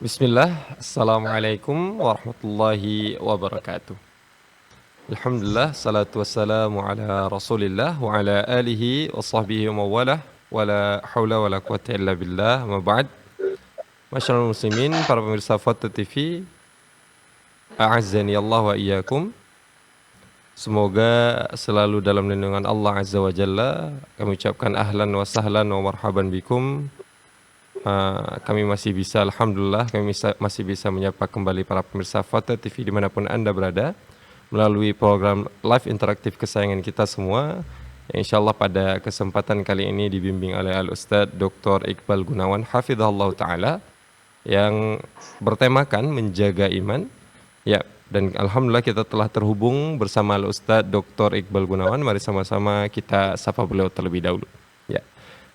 Bismillah, Assalamualaikum warahmatullahi wabarakatuh. Alhamdulillah, salatu wassalamu ala rasulillah wa ala alihi wa sahbihi wa mawalah wa la hawla wa la quwata illa billah ma ba'd. Masyarul muslimin, para pemirsa Fata TV, a'azzani Allah wa iyyakum. Semoga selalu dalam lindungan Allah Azza wa Jalla. Kami ucapkan ahlan wa sahlan wa marhaban bikum. Kami masih bisa, alhamdulillah, masih bisa menyapa kembali para pemirsa Fata TV dimanapun Anda berada melalui program live interaktif kesayangan kita semua. Insyaallah pada kesempatan kali ini dibimbing oleh Al-Ustadz Dr. Iqbal Gunawan hafizahullah ta'ala yang bertemakan menjaga iman. Ya, dan alhamdulillah kita telah terhubung bersama Al-Ustadz Dr. Iqbal Gunawan. Mari sama-sama kita sapa beliau terlebih dahulu. Ya.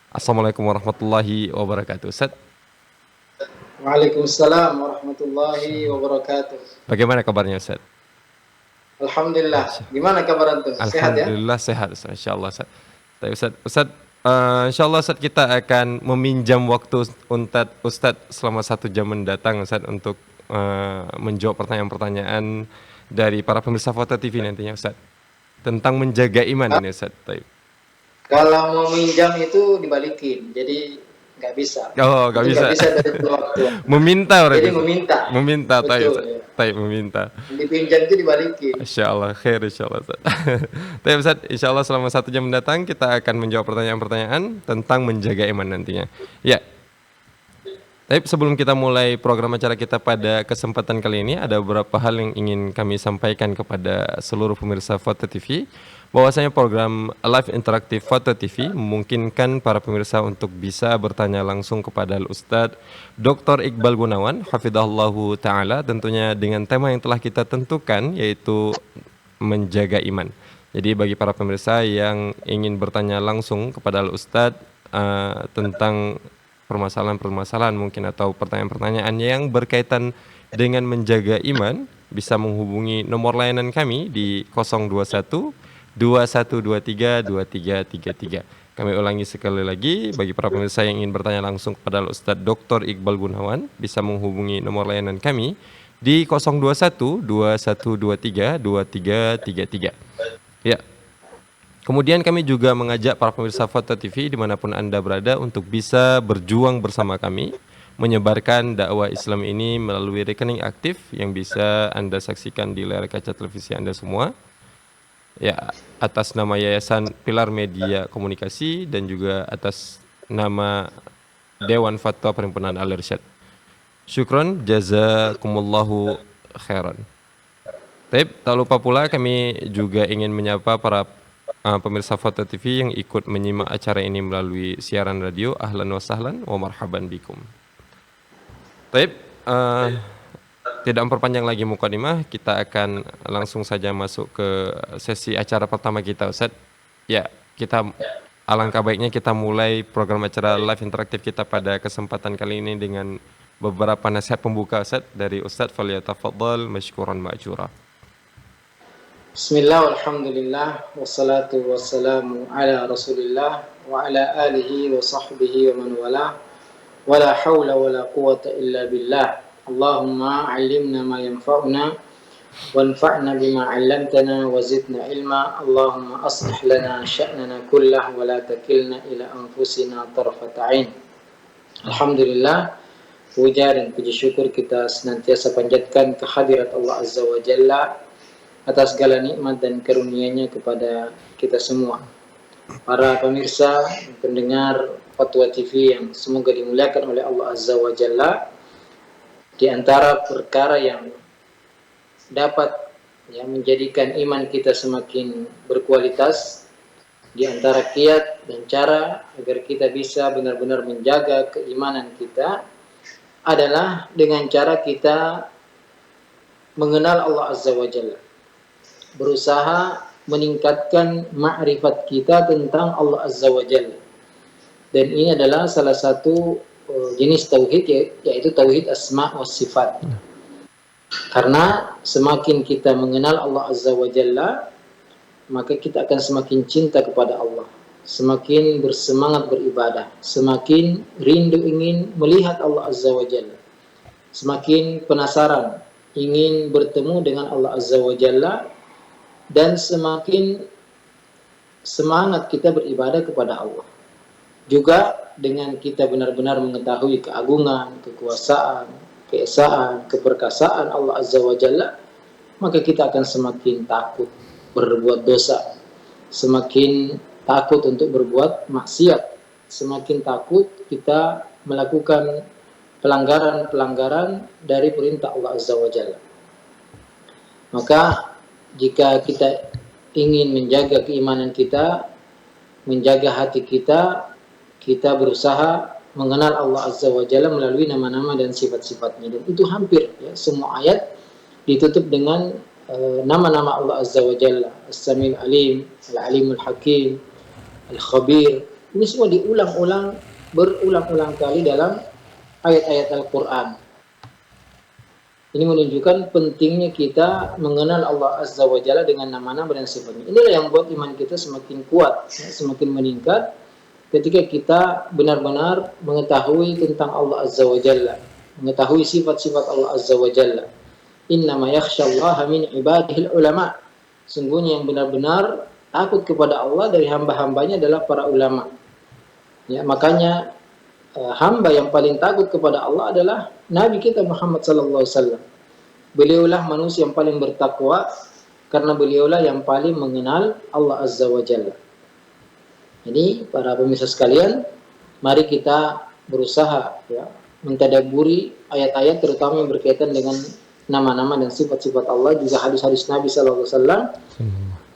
Assalamualaikum warahmatullahi wabarakatuh. Ustaz. Waalaikumsalam warahmatullahi wabarakatuh. Bagaimana kabarnya Ustaz? Alhamdulillah. Gimana kabar antum? Sehat ya? Alhamdulillah sehat, insyaallah Ustaz. Ustaz, insyaallah Ustaz kita akan meminjam waktu Ustaz selama 1 jam mendatang Ustaz untuk menjawab pertanyaan-pertanyaan dari para pemirsa Fata TV nantinya Ustaz. Tentang menjaga iman ini Ustaz. Kalau mau minjam itu dibalikin, jadi nggak bisa. Oh, nggak bisa. Nggak bisa dari waktu. Meminta berarti. Jadi meminta. Meminta, betul. Taib meminta. Dipinjam itu dibalikin. Insyaallah khair insyaallah Ustaz. Taib Ustaz, insyaallah selama 1 jam mendatang kita akan menjawab pertanyaan-pertanyaan tentang menjaga iman nantinya. Ya. Tapi sebelum kita mulai program acara kita pada kesempatan kali ini, ada beberapa hal yang ingin kami sampaikan kepada seluruh pemirsa Fata TV. Bahwasanya program live interaktif Fata TV memungkinkan para pemirsa untuk bisa bertanya langsung kepada Al-Ustadz Dr. Iqbal Gunawan hafizahullahu ta'ala, tentunya dengan tema yang telah kita tentukan, yaitu menjaga iman. Jadi bagi para pemirsa yang ingin bertanya langsung kepada Al-Ustadz tentang permasalahan-permasalahan mungkin atau pertanyaan-pertanyaan yang berkaitan dengan menjaga iman, bisa menghubungi nomor layanan kami di 021 2123 2333. Kami ulangi sekali lagi, bagi para pemirsa yang ingin bertanya langsung kepada Ustadz Dr. Iqbal Gunawan bisa menghubungi nomor layanan kami di 021 2123 2333. Ya. Kemudian kami juga mengajak para pemirsa Fata TV dimanapun Anda berada untuk bisa berjuang bersama kami menyebarkan dakwah Islam ini melalui rekening aktif yang bisa Anda saksikan di layar kaca televisi Anda semua. Ya, atas nama Yayasan Pilar Media Komunikasi dan juga atas nama Dewan Fatwa Perhimpunan Al-Irsyad. Syukron jazakumullahu khairan. Baik, tak lupa pula kami juga ingin menyapa para pemirsa Fata TV yang ikut menyimak acara ini melalui siaran radio. Ahlan wa sahlan wa marhaban bikum. Baik, tidak memperpanjang lagi mukadimah, kita akan langsung saja masuk ke sesi acara pertama kita Ustaz. Ya, alangkah baiknya kita mulai program acara live interaktif kita pada kesempatan kali ini dengan beberapa nasihat pembuka Ustaz dari Ustaz. Falyatafaddal mashkuran ma'jura. Bismillah, alhamdulillah, wassalatu wassalamu ala rasulillah wa ala alihi wa sahbihi wa man wala wa la hawla wa la quwata illa billah. Allahumma alimna ma yanfa'una wanfa'na bima 'allamtana wa zidna ilma. Allahumma aslih lana sya'nana kullah wa la takilna ila anfusina tarfata 'ain. Alhamdulillah, puja dan puji syukur kita senantiasa panjatkan kehadirat Allah Azza wa Jalla atas segala nikmat dan karunia-Nya kepada kita semua. Para pemirsa, pendengar Fatwa TV yang semoga dimuliakan oleh Allah Azza wa Jalla, di antara perkara yang dapat menjadikan iman kita semakin berkualitas, di antara kiat dan cara agar kita bisa benar-benar menjaga keimanan kita adalah dengan cara kita mengenal Allah Azza wa Jalla, berusaha meningkatkan ma'rifat kita tentang Allah Azza wa Jalla. Dan ini adalah salah satu jenis tauhid, yaitu tauhid asma wa sifat. Karena semakin kita mengenal Allah Azza wa Jalla, maka kita akan semakin cinta kepada Allah, semakin bersemangat beribadah, semakin rindu ingin melihat Allah Azza wa Jalla. semakin penasaran, ingin bertemu dengan Allah Azza wa Jalla, dan semakin semangat kita beribadah kepada Allah. Juga dengan kita benar-benar mengetahui keagungan, kekuasaan, keesaan, keperkasaan Allah Azza wa Jalla, maka kita akan semakin takut berbuat dosa, semakin takut untuk berbuat maksiat, semakin takut kita melakukan pelanggaran-pelanggaran dari perintah Allah Azza wa Jalla. Maka jika kita ingin menjaga keimanan kita, menjaga hati kita, kita berusaha mengenal Allah Azza wa Jalla melalui nama-nama dan sifat-sifatnya. Dan itu hampir ya, semua ayat ditutup dengan nama-nama Allah Azza wa Jalla. As-Sami'ul Alim, Al-Alimul Hakim, Al-Khabir. Ini semua diulang-ulang, berulang-ulang kali dalam ayat-ayat Al-Quran. Ini menunjukkan pentingnya kita mengenal Allah Azza wa Jalla dengan nama-nama dan sifatnya. Inilah yang membuat iman kita semakin kuat, ya, semakin meningkat ketika kita benar-benar mengetahui tentang Allah Azza wa Jalla, mengetahui sifat-sifat Allah Azza wa Jalla. Innama yakhsyallaha min ibadihil ulama. Sungguhnya yang benar-benar takut kepada Allah dari hamba-hambanya adalah para ulama. Ya, makanya hamba yang paling takut kepada Allah adalah Nabi kita Muhammad sallallahu alaihi wasallam. Beliaulah manusia yang paling bertakwa karena beliaulah yang paling mengenal Allah Azza wa Jalla. Jadi para pemirsa sekalian, mari kita berusaha ya mentadabburi ayat-ayat terutama yang berkaitan dengan nama-nama dan sifat-sifat Allah, juga hadis-hadis Nabi sallallahu alaihi wasallam,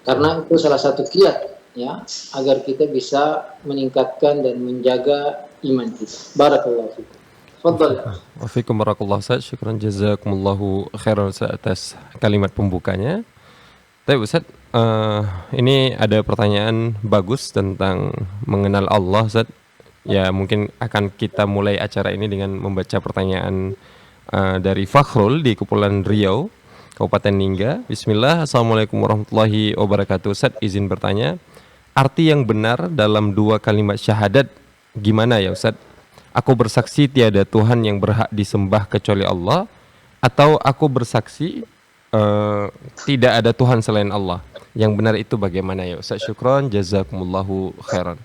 karena itu salah satu kiat ya agar kita bisa meningkatkan dan menjaga iman kita. Barakallahu fikum. Tafadhal. Wafikum barakallahu Ustaz. Syukran jazakumullahu khairan Ustaz atas kalimat pembukanya. Tapi Ustaz, ini ada pertanyaan bagus tentang mengenal Allah Ustaz. Ya mungkin akan kita mulai acara ini dengan membaca pertanyaan dari Fakhrul di Kepulauan Riau, Kabupaten Ningga. Bismillah. Assalamualaikum warahmatullahi wabarakatuh. Ustaz izin bertanya, arti yang benar dalam dua kalimat syahadat gimana ya Ustaz? Aku bersaksi tiada Tuhan yang berhak disembah kecuali Allah, atau aku bersaksi tidak ada Tuhan selain Allah. Yang benar itu bagaimana ya Ustaz? Syukron jazakumullahu khairan.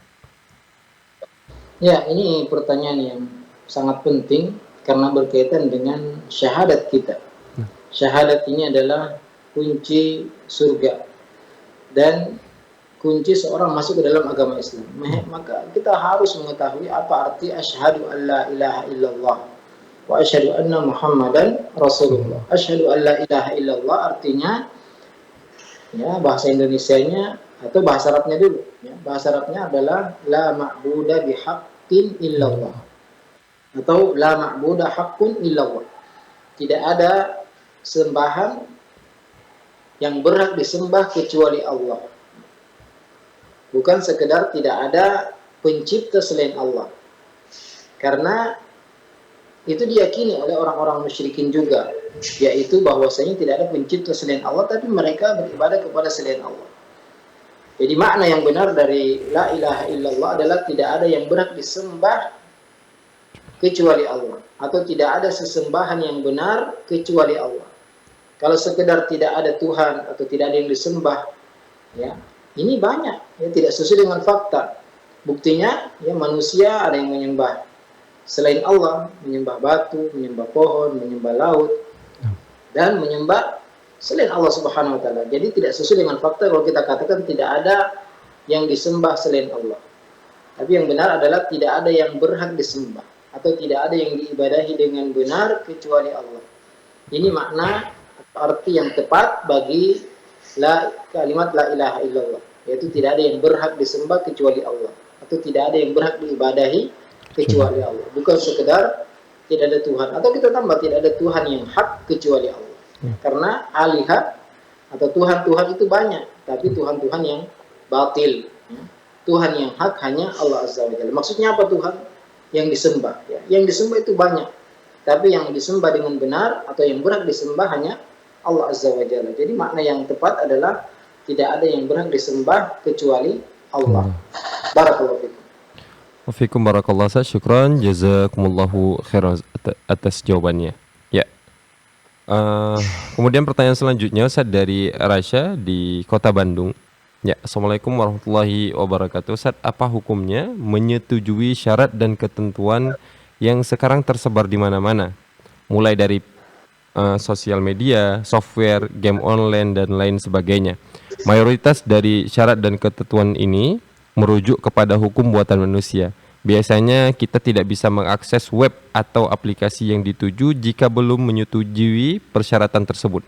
Ya, ini pertanyaan yang sangat penting karena berkaitan dengan syahadat kita. Syahadat ini adalah kunci surga dan kunci seorang masuk ke dalam agama Islam. Maka kita harus mengetahui apa arti asyhadu an la ilaha illallah wa asyhadu anna Muhammadan Rasulullah. Asyhadu an la ilaha illallah artinya ya bahasa Indonesianya atau bahasa Arabnya dulu ya. Bahasa Arabnya adalah la ma'buda bihaqqin illallah atau la ma'buda haqqun illallah. Tidak ada sembahan yang berhak disembah kecuali Allah. Bukan sekedar tidak ada pencipta selain Allah. Karena itu diyakini oleh orang-orang musyrikin juga, yaitu bahwasanya tidak ada pencipta selain Allah, tapi mereka beribadah kepada selain Allah. Jadi makna yang benar dari la ilaha illallah adalah tidak ada yang berhak disembah kecuali Allah, atau tidak ada sesembahan yang benar kecuali Allah. Kalau sekedar tidak ada Tuhan atau tidak ada yang disembah, ya ini banyak, ya tidak sesuai dengan fakta. Buktinya, ya manusia ada yang menyembah selain Allah, menyembah batu, menyembah pohon, menyembah laut, dan menyembah selain Allah Subhanahu Wa Taala. Jadi tidak sesuai dengan fakta kalau kita katakan tidak ada yang disembah selain Allah. Tapi yang benar adalah tidak ada yang berhak disembah atau tidak ada yang diibadahi dengan benar kecuali Allah. Ini makna arti yang tepat bagi kalimat la ilaha illallah, yaitu tidak ada yang berhak disembah kecuali Allah, atau tidak ada yang berhak diibadahi kecuali Allah. Bukan sekedar tidak ada Tuhan, atau kita tambah tidak ada Tuhan yang hak kecuali Allah. Karena alihat atau Tuhan-Tuhan itu banyak, tapi Tuhan-Tuhan yang batil. Tuhan yang hak hanya Allah Azza wa Jalla. Maksudnya apa Tuhan? Yang disembah. Ya. Yang disembah itu banyak, tapi yang disembah dengan benar atau yang berhak disembah hanya Allah Azza wa Jalla. Jadi makna yang tepat adalah tidak ada yang berhak disembah kecuali Allah. Barakallahu fikum. Wafikum barakallahu Ustaz. Syukran jazakumullahu khairan atas jawabannya. Eh, kemudian pertanyaan selanjutnya Ustaz dari Rasya di Kota Bandung. Ya, Assalamualaikum warahmatullahi wabarakatuh. Ustaz, apa hukumnya menyetujui syarat dan ketentuan yang sekarang tersebar di mana-mana? Mulai dari sosial media, software, game online, dan lain sebagainya. Mayoritas dari syarat dan ketentuan ini merujuk kepada hukum buatan manusia. Biasanya kita tidak bisa mengakses web atau aplikasi yang dituju jika belum menyetujui persyaratan tersebut.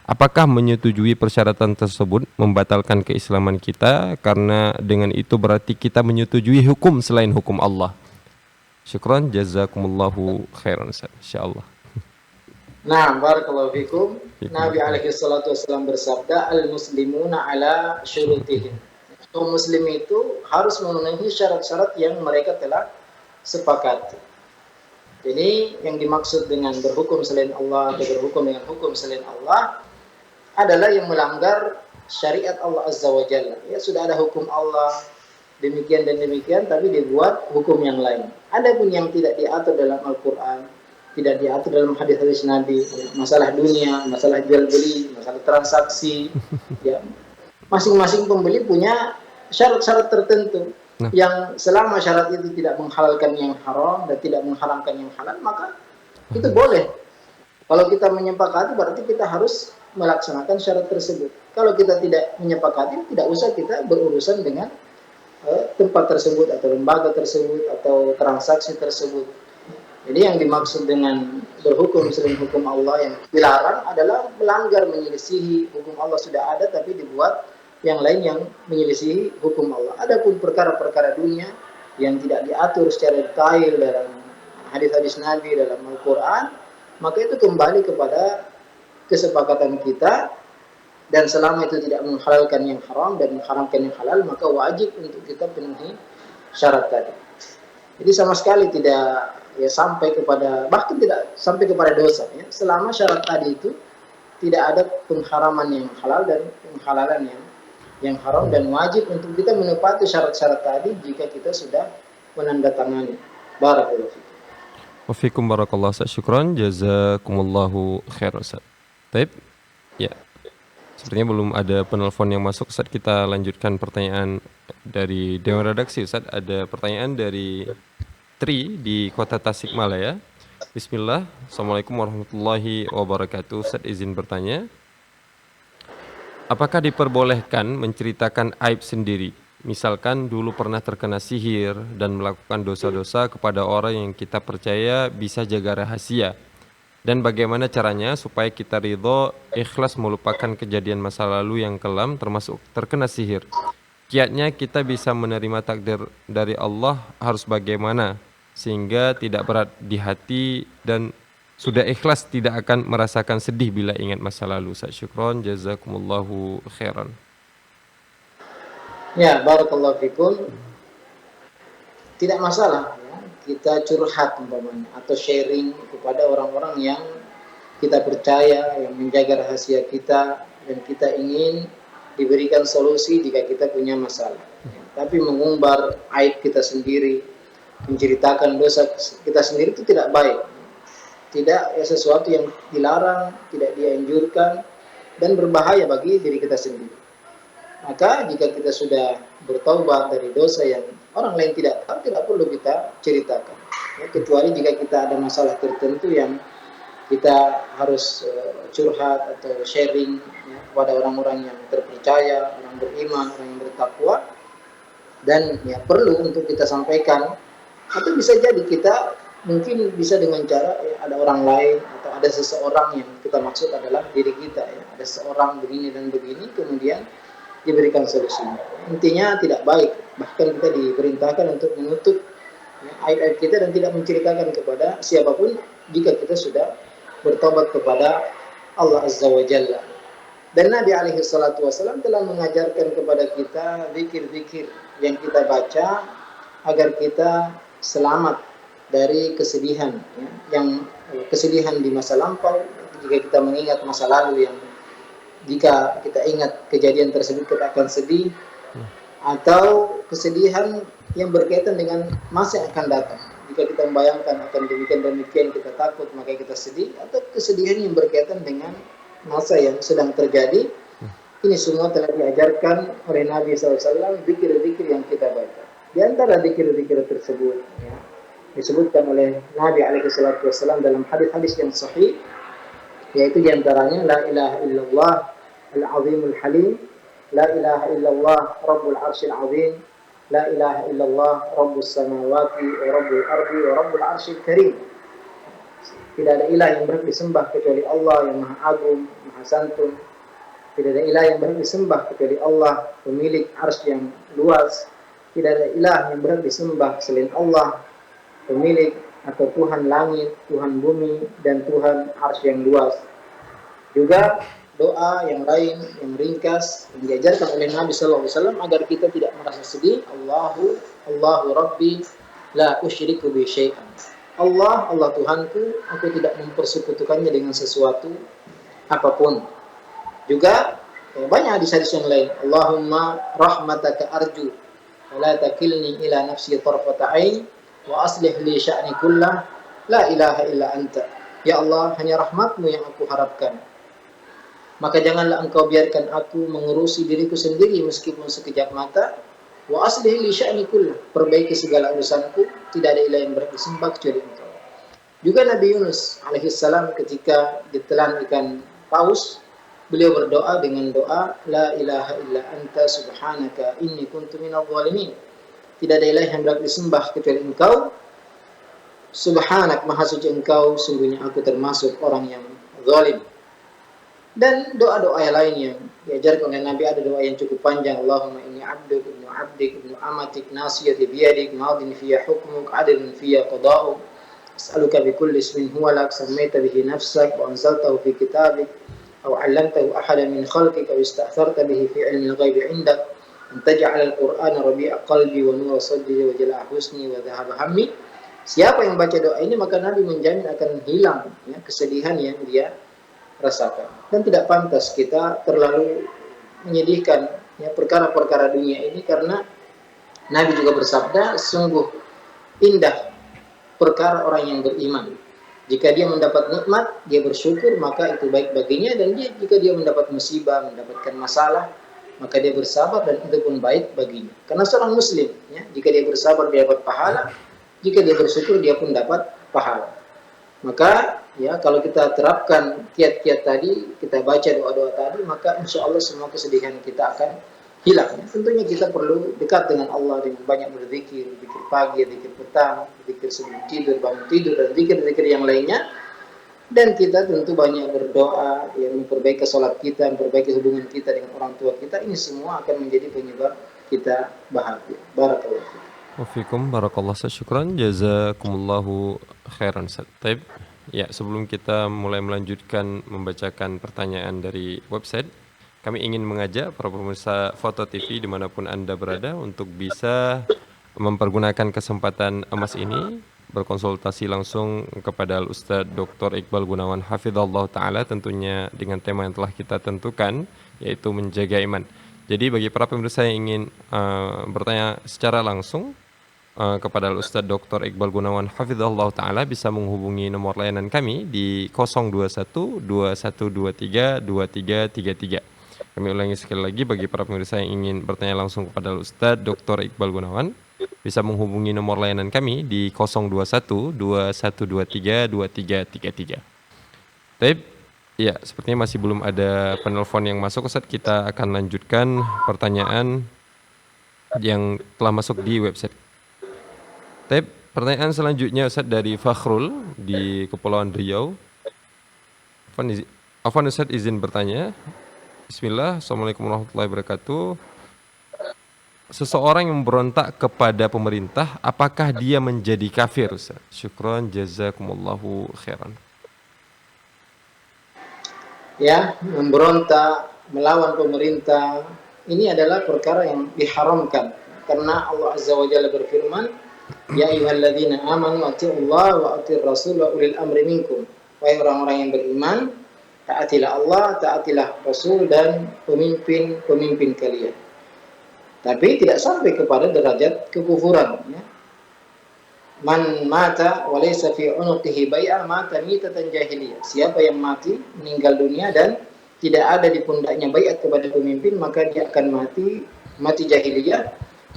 Apakah menyetujui persyaratan tersebut membatalkan keislaman kita? Karena dengan itu berarti kita menyetujui hukum selain hukum Allah. Syukran, jazakumullahu khairan, insyaallah. Nah, barakallahu fikum. Fikum. Nabi alaihi salatu wasallam bersabda, al-muslimuna ala syurutihim. Kaum muslim itu harus memenuhi syarat-syarat yang mereka telah sepakati. Jadi yang dimaksud dengan berhukum selain Allah atau berhukum dengan hukum selain Allah adalah yang melanggar syariat Allah Azza wa Jalla. Ya, sudah ada hukum Allah demikian dan demikian, tapi dibuat hukum yang lain. Adapun yang tidak diatur dalam Al-Quran, tidak diatur dalam hadis-hadis Nabi, ya, masalah dunia, masalah jual beli, masalah transaksi, ya, masing-masing pembeli punya syarat-syarat tertentu. Nah. Yang selama syarat itu tidak menghalalkan yang haram dan tidak mengharamkan yang halal, maka itu boleh. Kalau kita menyepakati berarti kita harus melaksanakan syarat tersebut. Kalau kita tidak menyepakati, tidak usah kita berurusan dengan tempat tersebut atau lembaga tersebut atau transaksi tersebut. Jadi yang dimaksud dengan berhukum selain hukum Allah yang dilarang adalah melanggar, menyelisihi hukum Allah sudah ada tapi dibuat yang lain yang menyelisihi hukum Allah. Adapun perkara-perkara dunia yang tidak diatur secara detail dalam hadis-hadis Nabi, dalam Al-Quran, maka itu kembali kepada kesepakatan kita, dan selama itu tidak menghalalkan yang haram dan mengharamkan yang halal, maka wajib untuk kita penuhi syarat tadi. Jadi sama sekali tidak ya sampai kepada, bahkan tidak sampai kepada dosa ya, selama syarat tadi itu tidak ada pengharaman yang halal dan penghalalan yang haram, dan wajib untuk kita menepati syarat-syarat tadi jika kita sudah menandatangani. Barakallahu fikum. Wafikum barakallah, syukran, jazakumullahu khair, Ustaz. Baik, ya. Sepertinya belum ada penelpon yang masuk, Ustaz. Kita lanjutkan pertanyaan dari Dewan Redaksi, Ustaz. Ada pertanyaan dari Tri di Kota Tasikmalaya. Bismillah. Assalamualaikum warahmatullahi wabarakatuh. Ustaz izin bertanya. Apakah diperbolehkan menceritakan aib sendiri? Misalkan dulu pernah terkena sihir dan melakukan dosa-dosa kepada orang yang kita percaya bisa jaga rahasia. Dan bagaimana caranya supaya kita ridho, ikhlas melupakan kejadian masa lalu yang kelam termasuk terkena sihir. Kiatnya kita bisa menerima takdir dari Allah harus bagaimana sehingga tidak berat di hati dan sudah ikhlas tidak akan merasakan sedih bila ingat masa lalu. Syukron, jazakumullahu khairan. Ya, barakallahu fikum. Tidak masalah ya, kita curhat umpamanya atau sharing kepada orang-orang yang kita percaya, yang menjaga rahasia kita, dan kita ingin diberikan solusi jika kita punya masalah. Ya, tapi mengumbar aib kita sendiri, menceritakan dosa kita sendiri itu tidak baik. Tidak ya, sesuatu yang dilarang, tidak dianjurkan, dan berbahaya bagi diri kita sendiri. Maka jika kita sudah bertaubat dari dosa yang orang lain tidak tahu, tidak perlu kita ceritakan. Ya, kecuali jika kita ada masalah tertentu yang kita harus curhat atau sharing ya, kepada orang-orang yang terpercaya, orang beriman, orang yang bertakwa, dan ya perlu untuk kita sampaikan. Atau bisa jadi kita mungkin bisa dengan cara ya, ada orang lain atau ada seseorang yang kita maksud adalah diri kita ya, ada seseorang begini dan begini, kemudian diberikan solusinya. Intinya tidak baik, bahkan kita diperintahkan untuk menutup ya, aib-aib kita dan tidak menceritakan kepada siapapun jika kita sudah bertobat kepada Allah Azza wa Jalla. Dan Nabi alaihi salatu wasallam telah mengajarkan kepada kita zikir-zikir yang kita baca agar kita selamat dari kesedihan ya, yang kesedihan di masa lampau. Jika kita mengingat masa lalu yang jika kita ingat kejadian tersebut kita akan sedih, atau kesedihan yang berkaitan dengan masa yang akan datang. jika kita membayangkan akan demikian kita takut, maka kita sedih, atau kesedihan yang berkaitan dengan masa yang sedang terjadi. Ini semua telah diajarkan oleh Nabi SAW, zikir-zikir yang kita baca. Di antara zikir-zikir tersebut, ya, disebutkan oleh Nabi SAW dalam hadis-hadis yang sahih, yaitu diantaranya la ilaha illallah al-azimul halim, la ilaha illallah rabbul arsyil azim, la ilaha illallah rabbus samawati wa rabbul ardi wa rabbul arsyil karim. Tidak ada ilah yang berhak disembah kecuali Allah yang maha agung, maha santun. Tidak ada ilah yang berhak disembah kecuali Allah, pemilik arsy yang luas. Tidak ada ilah yang berhak disembah selain Allah, pemilik atau Tuhan langit, Tuhan bumi, dan Tuhan arsy yang luas. Juga doa yang lain yang ringkas yang diajarkan oleh Nabi SAW agar kita tidak merasa sedih. Allahu Rabbi la usyriku bi syai'an. Allah Tuhanku, aku tidak mempersekutukannya dengan sesuatu apapun. Juga banyak hadis-hadis yang lain. Allahumma rahmataka arju wa la takilni ila nafsi tarfata ain wa aslih li sya'ni kullah la ilaha illa anta. Ya Allah, hanya rahmatmu yang aku harapkan. Maka janganlah engkau biarkan aku mengurusi diriku sendiri meskipun sekejap mata. Wa aslih li sya'ni kullah, perbaiki segala urusanku, tidak ada ilah yang berhak disembah kecuali engkau. Juga Nabi Yunus alaihissalam ketika ditelan ikan paus, beliau berdoa dengan doa la ilaha illa anta subhanaka inni kuntu minadh dhalimin. Tidak ada ilah yang berhak disembah kecuali engkau. Subhanak, maha suci engkau, sungguhnya aku termasuk orang yang zalim. Dan doa-doa yang lain yang diajarkan oleh Nabi, ada doa yang cukup panjang. Allahumma inni abduk ibnu abdik ibnu amatik nasiyati biyadik madin fiyya hukmuk adilun fiyya qada'uk as'aluka bikulli ismin huwa lak sammaita bihi nafsak wa anzaltahu fi kitabik aw 'allamtahu ahadan min khalqika wa ista'tharta bihi fi 'ilmi al-ghaibi 'indak an taj'ala al-qur'ana rabi'a qalbi wa nura sadri wa jala'a husni wa dhahaba hammi. Siapa yang baca doa ini maka Nabi menjamin akan hilang ya, kesedihan yang dia rasakan. Dan tidak pantas kita terlalu menyedihkan ya perkara-perkara dunia ini, karena Nabi juga bersabda, sungguh indah perkara orang yang beriman. Jika dia mendapat nikmat, dia bersyukur, maka itu baik baginya. Dan jika dia mendapat musibah, mendapatkan masalah, maka dia bersabar dan itu pun baik baginya. Karena seorang muslim ya, jika dia bersabar dia dapat pahala, jika dia bersyukur dia pun dapat pahala. Maka ya kalau kita terapkan kiat-kiat tadi, kita baca doa-doa tadi, maka insya Allah semua kesedihan kita akan hilang. Tentunya kita perlu dekat dengan Allah dengan banyak berzikir, zikir pagi, zikir petang, zikir sebelum tidur, bangun tidur, dan zikir-zikir yang lainnya. Dan kita tentu banyak berdoa, ya, memperbaiki sholat kita, memperbaiki hubungan kita dengan orang tua kita. Ini semua akan menjadi penyebab kita bahagia. Barakallahu. Wafikum barakallah, syukran jazakumullahu khairan. Taib. Ya, sebelum kita mulai melanjutkan membacakan pertanyaan dari website, kami ingin mengajak para pemirsa Foto TV dimanapun Anda berada untuk bisa mempergunakan kesempatan emas ini berkonsultasi langsung kepada Al-Ustaz Dr. Iqbal Gunawan Hafizallahu Ta'ala, tentunya dengan tema yang telah kita tentukan, yaitu menjaga iman. Jadi bagi para pemirsa yang ingin bertanya secara langsung kepada Ustaz Dr. Iqbal Gunawan Hafizahullah Ta'ala, bisa menghubungi nomor layanan kami di 021 2123 2333. Kami ulangi sekali lagi, bagi para pemirsa yang ingin bertanya langsung kepada Ustaz Dr. Iqbal Gunawan, bisa menghubungi nomor layanan kami di 021 2123 2333. Baik, ya, sepertinya masih belum ada penelpon yang masuk, Ustaz. Kita akan lanjutkan pertanyaan yang telah masuk di website. Baik, pertanyaan selanjutnya, Ustaz, dari Fakhrul di Kepulauan Riau. Afwan Ustaz, izin bertanya. Bismillah, Assalamualaikum warahmatullahi wabarakatuh. Seseorang yang memberontak kepada pemerintah, apakah dia menjadi kafir, Ustaz? Syukran, jazakumullahu khairan. Ya, memberontak, melawan pemerintah, ini adalah perkara yang diharamkan. Karena Allah Azza wa Jalla berfirman, ya ayyuhalladzina amanu atiiullaha wa atiir rasul wa ulil amri minkum. Wahai orang-orang yang beriman, taatilah Allah, taatilah Rasul dan pemimpin-pemimpin kalian. Tapi tidak sampai kepada derajat kekufuran ya. Man mata wa laysa fi unuqihi bai'a mata mitatan jahiliyah. Siapa yang mati meninggal dunia dan tidak ada di pundaknya baiat kepada pemimpin, maka dia akan mati jahiliyah.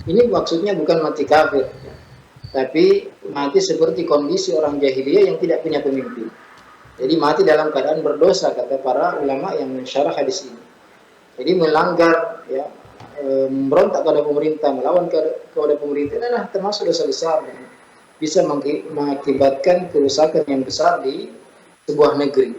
Ini maksudnya bukan mati kafir, tapi mati seperti kondisi orang jahiliyah yang tidak punya pemimpin. Jadi mati dalam keadaan berdosa, kata para ulama yang mensyarah hadis ini. Jadi melanggar, ya, memberontak kepada pemerintah, melawan kepada pemerintah adalah termasuk dosa besar, ya. Bisa mengakibatkan kerusakan yang besar di sebuah negeri.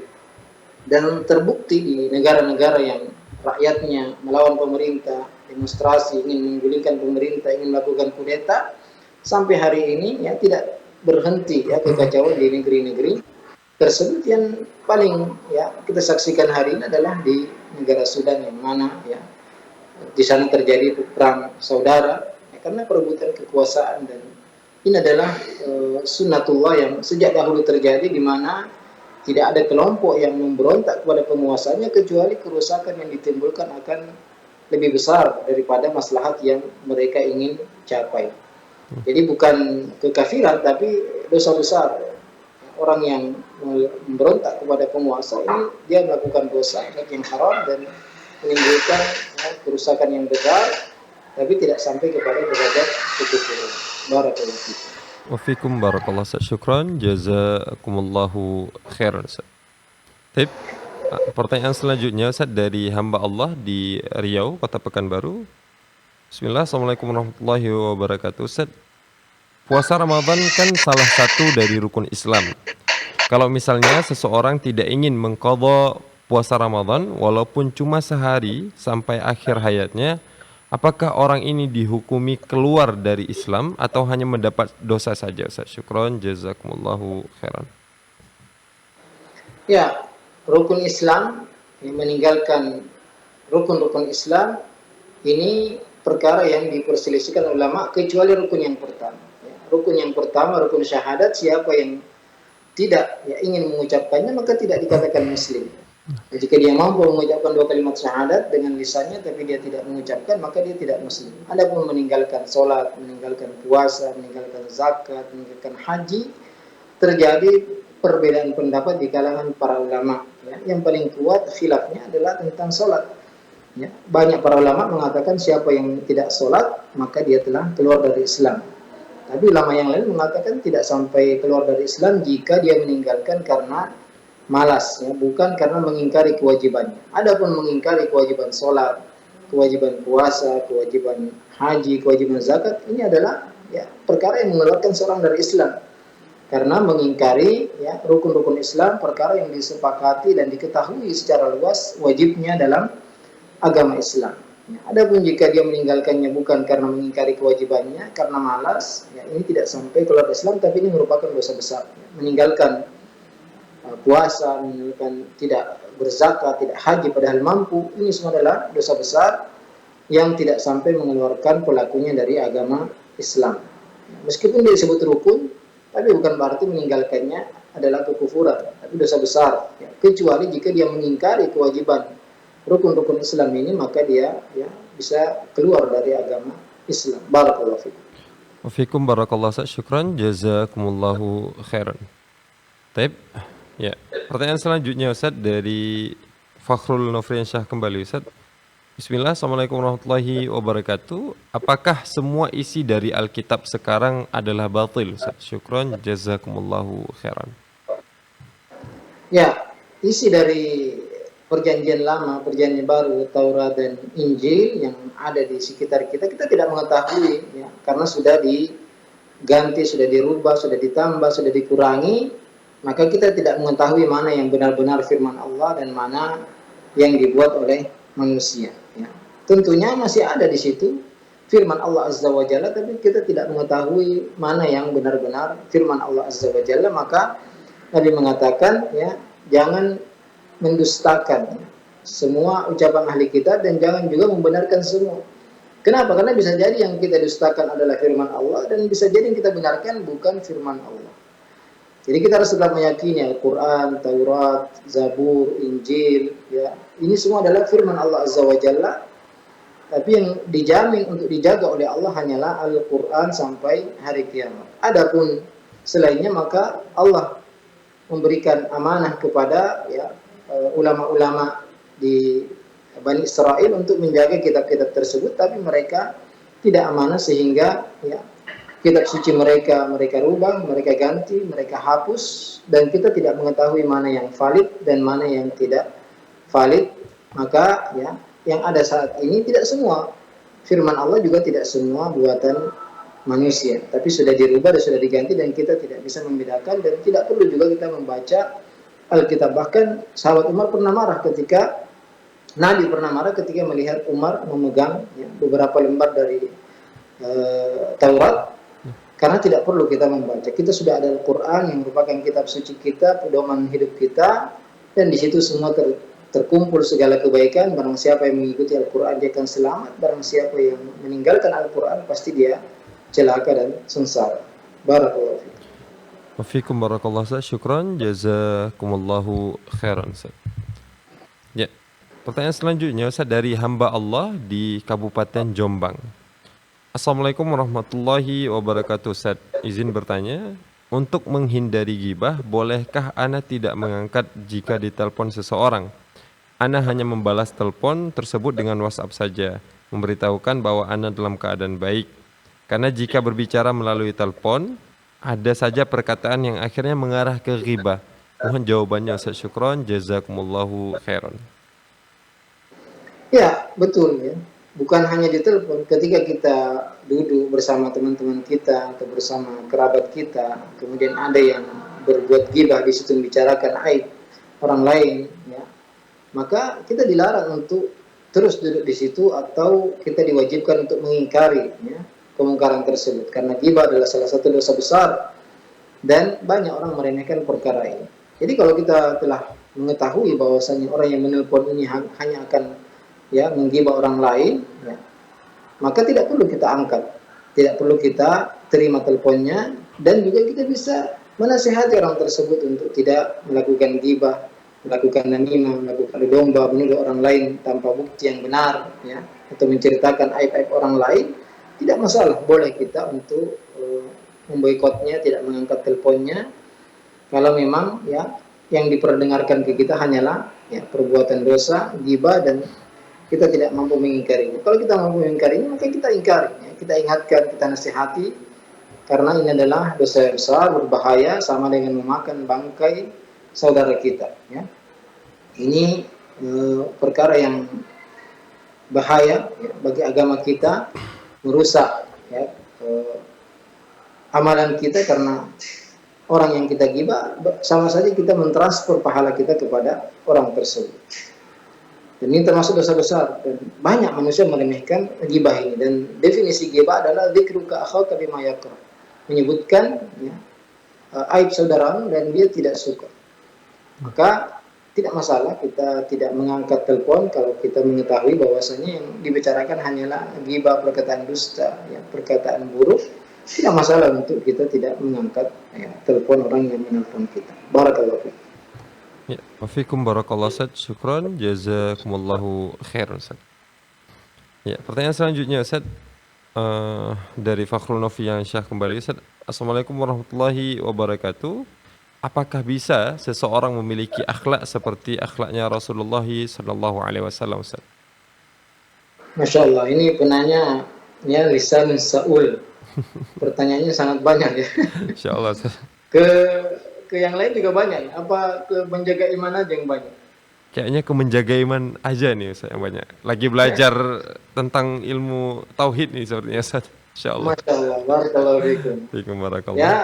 Dan terbukti di negara-negara yang rakyatnya melawan pemerintah, demonstrasi, ingin menggulingkan pemerintah, ingin melakukan kudeta, sampai hari ini ya tidak berhenti ya kekacauan di negeri-negeri tersebut. Yang paling ya kita saksikan hari ini adalah di negara Sudan, yang mana ya di sana terjadi perang saudara ya, karena perebutan kekuasaan. Dan ini adalah sunnatullah yang sejak dahulu terjadi, di mana tidak ada kelompok yang memberontak kepada penguasanya kecuali kerusakan yang ditimbulkan akan lebih besar daripada maslahat yang mereka ingin capai. Jadi bukan kekafiran, tapi dosa besar. Orang yang memberontak kepada penguasa ini, dia melakukan dosa yang haram dan menimbulkan ya, kerusakan yang besar, tapi tidak sampai kepada derajat kekufuran. Barakallahu fikum. Wafikum barakallah Ustaz. Syukran, jazakumullahu khairan Ustaz. Tip, pertanyaan selanjutnya Ustaz dari hamba Allah di Riau, Kota Pekanbaru. Bismillah, Assalamualaikum warahmatullahi wabarakatuh. Ustaz, puasa Ramadan kan salah satu dari rukun Islam. Kalau misalnya seseorang tidak ingin mengqadha puasa Ramadan walaupun cuma sehari sampai akhir hayatnya, apakah orang ini dihukumi keluar dari Islam atau hanya mendapat dosa saja? Ustaz, syukron, jazakumullahu khairan. Ya, rukun Islam, yang meninggalkan rukun-rukun Islam ini perkara yang diperselisihkan ulama, kecuali rukun yang pertama. Ya, rukun yang pertama, rukun syahadat, siapa yang tidak ya, ingin mengucapkannya maka tidak dikatakan muslim. Jika dia mampu mengucapkan 2 kalimat syahadat dengan lisannya tapi dia tidak mengucapkan, maka dia tidak muslim. Adapun meninggalkan sholat, meninggalkan puasa, meninggalkan zakat, meninggalkan haji, terjadi perbedaan pendapat di kalangan para ulama. Ya. Yang paling kuat khilafnya adalah tentang sholat. Ya. Banyak para ulama mengatakan siapa yang tidak sholat maka dia telah keluar dari Islam. Tapi ulama yang lain mengatakan tidak sampai keluar dari Islam jika dia meninggalkan karena malas, ya, bukan karena mengingkari kewajibannya. Adapun mengingkari kewajiban sholat, kewajiban puasa, kewajiban haji, kewajiban zakat, ini adalah ya, perkara yang mengeluarkan seorang dari Islam. Karena mengingkari ya, rukun-rukun Islam, perkara yang disepakati dan diketahui secara luas wajibnya dalam agama Islam. Ya, adapun jika dia meninggalkannya bukan karena mengingkari kewajibannya, karena malas, ya, ini tidak sampai keluar Islam, tapi ini merupakan dosa besar. Ya, meninggalkan puasa, meninggalkan tidak berzakat, tidak haji padahal mampu, ini semua adalah dosa besar yang tidak sampai mengeluarkan pelakunya dari agama Islam. Ya, meskipun dia disebut rukun, tapi bukan berarti meninggalkannya adalah kekufuran, tapi dosa besar. Ya, kecuali jika dia mengingkari kewajiban rukun-rukun Islam ini, maka dia ya, bisa keluar dari agama Islam. Barakallahu fikum. Wafikum barakallah Ustaz, syukran, jazakumullahu khairan. Taib, ya. Pertanyaan selanjutnya Ustaz dari Fakhrul Nofriansyah kembali Ustaz. Bismillah, Assalamualaikum warahmatullahi wabarakatuh. Apakah semua isi dari Alkitab sekarang adalah batil Ustaz? Syukran, jazakumullahu khairan. Ya, isi dari Perjanjian Lama, Perjanjian Baru, Taurat dan Injil yang ada di sekitar kita, kita tidak mengetahui, ya, karena sudah diganti, sudah dirubah, sudah ditambah, sudah dikurangi, maka kita tidak mengetahui mana yang benar-benar firman Allah dan mana yang dibuat oleh manusia. Ya. Tentunya masih ada di situ firman Allah Azza wa Jalla, tapi kita tidak mengetahui mana yang benar-benar firman Allah Azza wa Jalla, maka Nabi mengatakan, ya, jangan mendustakan semua ucapan ahli kitab dan jangan juga membenarkan semua. Kenapa? Karena bisa jadi yang kita dustakan adalah firman Allah dan bisa jadi yang kita benarkan bukan firman Allah. Jadi kita harus tetap meyakini Al-Quran, Taurat, Zabur, Injil, ya, ini semua adalah firman Allah Azza wa Jalla. Tapi yang dijamin untuk dijaga oleh Allah hanyalah Al-Quran sampai hari kiamat. Adapun selainnya, maka Allah memberikan amanah kepada ulama-ulama di Bani Israel untuk menjaga kitab-kitab tersebut, tapi mereka tidak amanah sehingga kitab suci mereka rubah, mereka ganti, mereka hapus, dan kita tidak mengetahui mana yang valid dan mana yang tidak valid. Maka yang ada saat ini tidak semua firman Allah, juga tidak semua buatan manusia, tapi sudah dirubah dan sudah diganti, dan kita tidak bisa membedakan, dan tidak perlu juga kita membaca Alkitab. Bahkan sahabat Umar pernah marah ketika Nabi pernah marah ketika melihat Umar memegang beberapa lembar dari Taurat, karena tidak perlu kita membaca. Kita sudah ada Al-Quran yang merupakan kitab suci kita, pedoman hidup kita, dan di situ semua terkumpul segala kebaikan. Barang siapa yang mengikuti Al-Quran dia akan selamat, barang siapa yang meninggalkan Al-Quran pasti dia celaka dan sengsara. Barakallahu fiik. Wafikum barakallah Ustaz. Syukran, jazakumullahu khairan Ustaz. Ya, pertanyaan selanjutnya Ustaz dari hamba Allah di Kabupaten Jombang. Assalamualaikum warahmatullahi wabarakatuh Ustaz. Izin bertanya, untuk menghindari ghibah, bolehkah ana tidak mengangkat jika ditelepon seseorang? Ana hanya membalas telepon tersebut dengan WhatsApp saja, memberitahukan bahwa ana dalam keadaan baik. Karena jika berbicara melalui telepon, ada saja perkataan yang akhirnya mengarah ke ghibah. Mohon jawabannya Ustaz. Syukron, jazakumullahu khairan. Ya, betul ya. Bukan hanya di telepon, ketika kita duduk bersama teman-teman kita atau bersama kerabat kita, kemudian ada yang berbuat ghibah di situ, membicarakan aib orang lain, maka kita dilarang untuk terus duduk di situ, atau kita diwajibkan untuk mengingkari kemungkaran tersebut, karena ghibah adalah salah satu dosa besar dan banyak orang meremehkan perkara ini. Jadi kalau kita telah mengetahui bahwasanya orang yang menelpon ini hanya akan menggibah orang lain, maka tidak perlu kita angkat, tidak perlu kita terima teleponnya, dan juga kita bisa menasihati orang tersebut untuk tidak melakukan ghibah, melakukan namimah, melakukan domba, menuduh orang lain tanpa bukti yang benar, atau menceritakan aib-aib orang lain. Tidak masalah, boleh kita untuk memboikotnya, tidak mengangkat teleponnya, kalau memang yang diperdengarkan ke kita hanyalah perbuatan dosa, ghibah, dan kita tidak mampu mengingkarinya. Kalau kita mampu mengingkarinya, maka kita ingkari, kita ingatkan, kita nasihati, karena ini adalah dosa besar, berbahaya, sama dengan memakan bangkai saudara kita. Ini perkara yang bahaya bagi agama kita, merusak amalan kita, karena orang yang kita ghibah sama saja kita mentransfer pahala kita kepada orang tersebut. Dan ini termasuk dosa besar, dan banyak manusia meremehkan ghibah ini. Dan definisi ghibah adalah dzikruka akhaka bima yakrah, menyebutkan aib saudaramu dan dia tidak suka. Maka tidak masalah kita tidak mengangkat telepon kalau kita mengetahui bahwasanya yang dibicarakan hanyalah ghibah, perkataan dusta, perkataan buruk. Tidak masalah untuk kita tidak mengangkat telepon orang yang menelpon kita. Barakallahu fiik. Ya, wafikum barakallahu Ustaz. Syukran, jazakumullahu khairan Ustaz. Ya, pertanyaan selanjutnya Ustaz dari Fakhrul Novian Syah kembali Ustaz. Assalamualaikum warahmatullahi wabarakatuh. Apakah bisa seseorang memiliki akhlak seperti akhlaknya Rasulullah sallallahu alaihi wasallam Ustaz? Masya Allah, ini penanya lisan Saul. Pertanyaannya sangat banyak ya. Insya Allah Ustaz. Ke yang lain juga banyak. Apa ke menjaga iman aja yang banyak? Kayaknya ke menjaga iman aja nih Ustaz yang banyak. Lagi belajar tentang ilmu tauhid nih sepertinya Ustaz. Insyaallah. Masyaallah, barakallahu fikum. Fikum barakallah. Ya,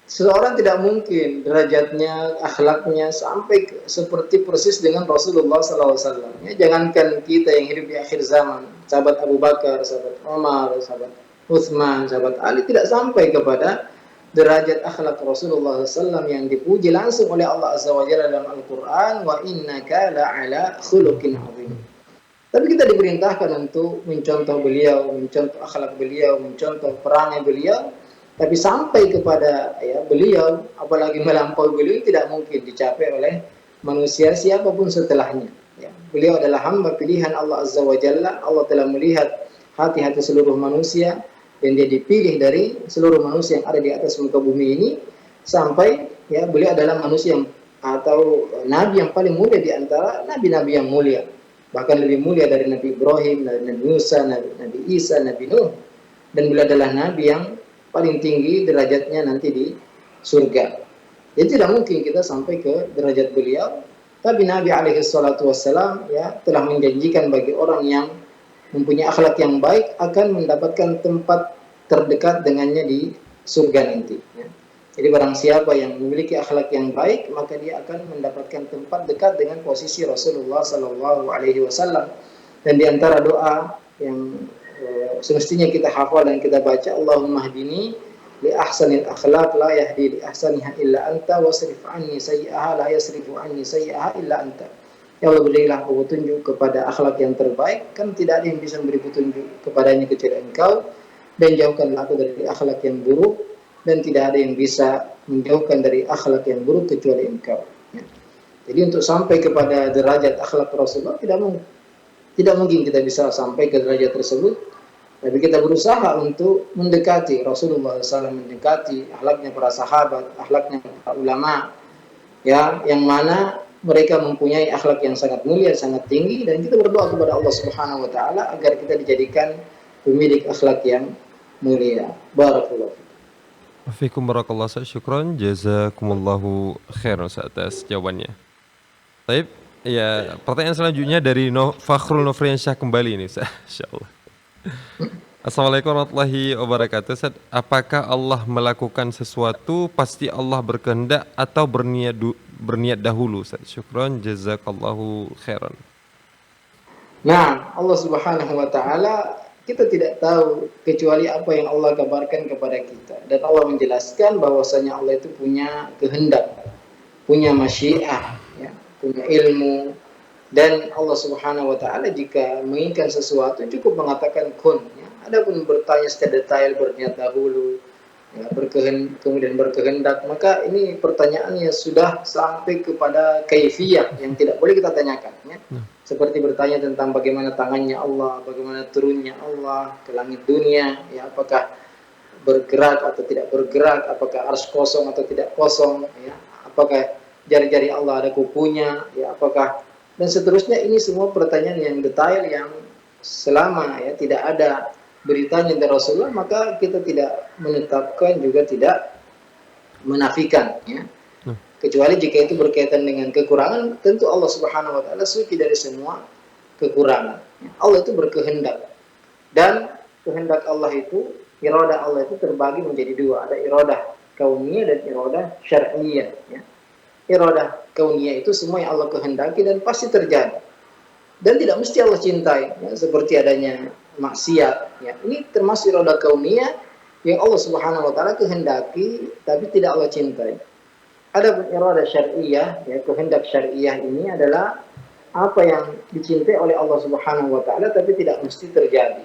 seseorang tidak mungkin derajatnya, akhlaknya sampai seperti persis dengan Rasulullah SAW. Jangankan kita yang hidup di akhir zaman, sahabat Abu Bakar, sahabat Umar, sahabat Utsman, sahabat Ali tidak sampai kepada derajat akhlak Rasulullah SAW yang dipuji langsung oleh Allah Azza wa Jalla dalam Al-Quran, wa innaka la'ala khuluqin azim. Tapi kita diperintahkan untuk mencontoh beliau, mencontoh akhlak beliau, mencontoh perangai beliau. Tapi sampai kepada beliau, apalagi melampaui beliau, tidak mungkin dicapai oleh manusia siapapun setelahnya. Beliau adalah hamba pilihan Allah Azza wa Jalla. Allah telah melihat hati-hati seluruh manusia. dan dia dipilih dari seluruh manusia yang ada di atas muka bumi ini, sampai ya beliau adalah manusia yang atau nabi yang paling mulia di antara nabi-nabi yang mulia, bahkan lebih mulia dari Nabi Ibrahim, Nabi Musa, Nabi Isa, Nabi Nuh, dan beliau adalah nabi yang paling tinggi derajatnya nanti di surga. Jadi tidak mungkin kita sampai ke derajat beliau, tapi Nabi alaihi salatu wassalam ya telah menjanjikan bagi orang yang mempunyai akhlak yang baik akan mendapatkan tempat terdekat dengannya di surga nanti. Ya. Jadi barang siapa yang memiliki akhlak yang baik, maka dia akan mendapatkan tempat dekat dengan posisi Rasulullah Sallallahu Alaihi Wasallam. Dan di antara doa yang semestinya kita hafal dan kita baca, Allahumma hdini li ahsanil akhlaq la yahdi li ahsaniha illa anta wasrif anni sayyi'aha la yasrifu anni sayyi'aha illa anta. Ya Allah, berilah petunjuk kepada akhlak yang terbaik, kan tidak ada yang bisa memberi petunjuk kepadanya kecuali Engkau, dan jauhkanlah aku dari akhlak yang buruk, dan tidak ada yang bisa menjauhkan dari akhlak yang buruk kecuali Engkau. Ya. Jadi untuk sampai kepada derajat akhlak Rasulullah tidak mungkin kita bisa sampai ke derajat tersebut, tapi kita berusaha untuk mendekati Rasulullah SAW, mendekati akhlaknya para sahabat, akhlaknya para ulama, ya, yang mana mereka mempunyai akhlak yang sangat mulia, sangat tinggi, dan kita berdoa kepada Allah Subhanahu Wa Taala agar kita dijadikan pemilik akhlak yang mulia. Barakallahu. Fikum barakallah, syukran jazakumullahu khairan atas jawabannya. Baik, ya pertanyaan selanjutnya dari Fakhrul Nofriansyah kembali ini, insyaallah. Assalamualaikum warahmatullahi wabarakatuh. Ustaz, apakah Allah melakukan sesuatu pasti Allah berkehendak atau berniat dahulu? Ustaz, syukran jazakallahu khairan. Nah, Allah Subhanahu Wa Taala kita tidak tahu kecuali apa yang Allah kabarkan kepada kita, dan Allah menjelaskan bahwasanya Allah itu punya kehendak, punya masyiah, ya, punya ilmu, dan Allah Subhanahu Wa Taala jika menginginkan sesuatu cukup mengatakan kun. Ya. Adapun bertanya secara detail, berniat dahulu, ya, kemudian berkehendak, maka ini pertanyaannya sudah sampai kepada kaifiyah yang tidak boleh kita tanyakan. Ya. Seperti bertanya tentang bagaimana tangannya Allah, bagaimana turunnya Allah ke langit dunia, ya, apakah bergerak atau tidak bergerak, apakah arsy kosong atau tidak kosong, ya, apakah jari-jari Allah ada kukunya, ya, apakah, dan seterusnya. Ini semua pertanyaan yang detail yang selama ya tidak ada beritanya dari Rasulullah, maka kita tidak menetapkan juga tidak menafikan, ya. Kecuali jika itu berkaitan dengan kekurangan, tentu Allah Subhanahu Wa Taala suci dari semua kekurangan. Allah itu berkehendak, dan kehendak Allah itu, iradah Allah itu terbagi menjadi dua, ada iradah kauniyah dan iradah syar'iyah. Ya. Iradah kauniyah itu semua yang Allah kehendaki dan pasti terjadi, dan tidak mesti Allah cintai, ya, seperti adanya maksiat. Ya. Ini termasuk iradah kauniyah yang Allah Subhanahu Wa Taala kehendaki tapi tidak Allah cintai. Ada iradah syar'iyah, ya, kehendak syar'iyah ini adalah apa yang dicintai oleh Allah Subhanahu Wa Taala tapi tidak mesti terjadi.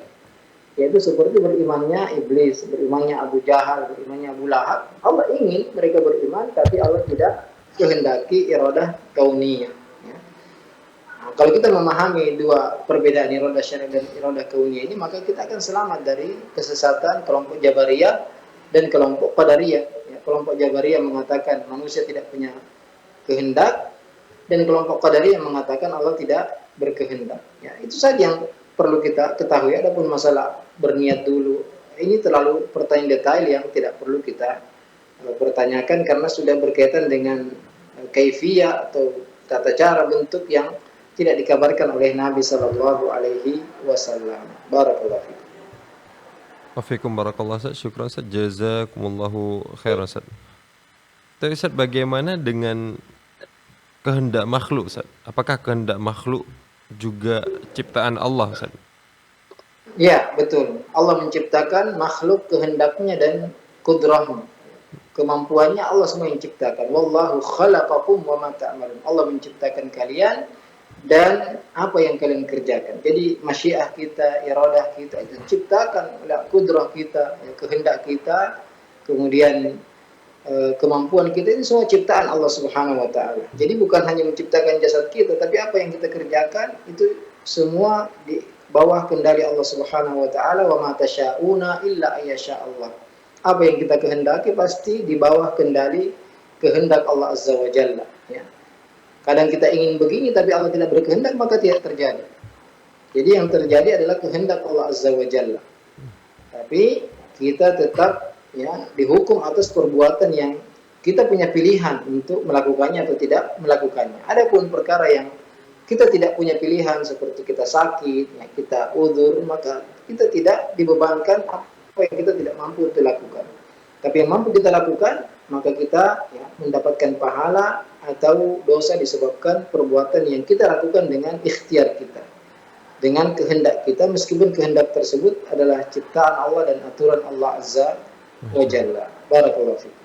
Yaitu seperti berimannya iblis, berimannya Abu Jahal, berimannya Abu Lahab. Allah ingin mereka beriman, tapi Allah tidak kehendaki iradah kauniyah. Ya. Nah, kalau kita memahami dua perbedaan iradah syar'iyah dan iradah kauniyah ini, maka kita akan selamat dari kesesatan kelompok Jabariyah dan kelompok Qadariyah. Kelompok Jabariyah mengatakan manusia tidak punya kehendak, dan kelompok Qadariyah mengatakan Allah tidak berkehendak. Ya, itu saja yang perlu kita ketahui. Adapun masalah berniat dulu, ini terlalu pertanyaan detail yang tidak perlu kita pertanyakan karena sudah berkaitan dengan kaifiyah atau tata cara bentuk yang tidak dikabarkan oleh Nabi Sallallahu Alaihi Wasallam. Barakallahu fiikum. Wafikum barakallah, Ustaz, syukran Ustaz, jazakumullahu khairan Ustaz. Tapi Ustaz, bagaimana dengan kehendak makhluk Ustaz? Apakah kehendak makhluk juga ciptaan Allah Ustaz? Ya, betul. Allah menciptakan makhluk kehendaknya dan kudrahnya. Kemampuannya Allah semua yang ciptakan. Wallahu khalaqakum wa ma ta'malun. Allah menciptakan kalian dan apa yang kalian kerjakan. Jadi masyiah kita, iradah kita itu diciptakan oleh kudrah kita, kehendak kita, kemudian kemampuan kita, ini semua ciptaan Allah Subhanahu Wa Taala. Jadi bukan hanya menciptakan jasad kita, tapi apa yang kita kerjakan itu semua bawah kendali Allah Subhanahu wa taala, wa ma tasyauna illa ayyasha Allah. Apa yang kita kehendaki pasti di bawah kendali kehendak Allah Azza wa Jalla, ya. Kadang kita ingin begini tapi Allah tidak berkehendak, maka tidak terjadi. Jadi yang terjadi adalah kehendak Allah Azza wa Jalla. Tapi kita tetap ya dihukum atas perbuatan yang kita punya pilihan untuk melakukannya atau tidak melakukannya. Adapun perkara yang kita tidak punya pilihan seperti kita sakit, ya, kita udzur, maka kita tidak dibebankan apa yang kita tidak mampu untuk lakukan. Tapi yang mampu kita lakukan, maka kita ya, mendapatkan pahala atau dosa disebabkan perbuatan yang kita lakukan dengan ikhtiar kita, dengan kehendak kita, meskipun kehendak tersebut adalah ciptaan Allah dan aturan Allah Azza wa Jalla. Barakallahu fikum.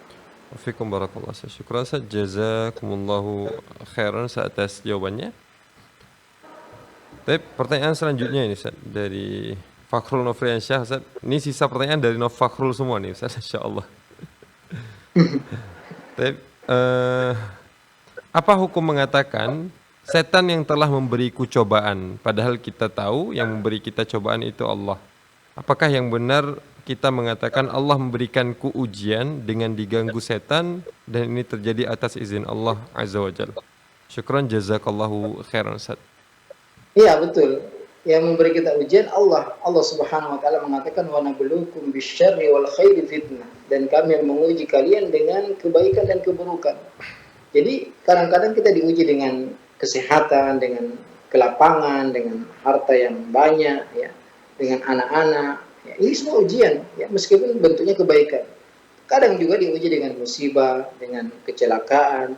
Fikum barakallah. Syukran Ustaz, jazakumullahu khairan atas jawabannya. Tapi pertanyaan selanjutnya ini Ustaz, dari Fakhrul Nofriansyah Ustaz. Ini sisa pertanyaan dari Fakhrul semua nih Ustaz, insyaallah. Tapi apa hukum mengatakan setan yang telah memberiku cobaan, padahal kita tahu yang memberi kita cobaan itu Allah? Apakah yang benar kita mengatakan Allah memberikanku ujian dengan diganggu setan dan ini terjadi atas izin Allah Azza wa Jalla? Syukran, jazakallahu khairan Ustaz. Iya, betul. Yang memberi kita ujian Allah. Allah Subhanahu wa taala mengatakan wa nabluukum bisyarri wal khairi fitnah, dan kami menguji kalian dengan kebaikan dan keburukan. Jadi kadang-kadang kita diuji dengan kesehatan, dengan kelapangan, dengan harta yang banyak, ya, dengan anak-anak. Ya, ini semua ujian, ya, meskipun bentuknya kebaikan. Kadang juga diuji dengan musibah, dengan kecelakaan,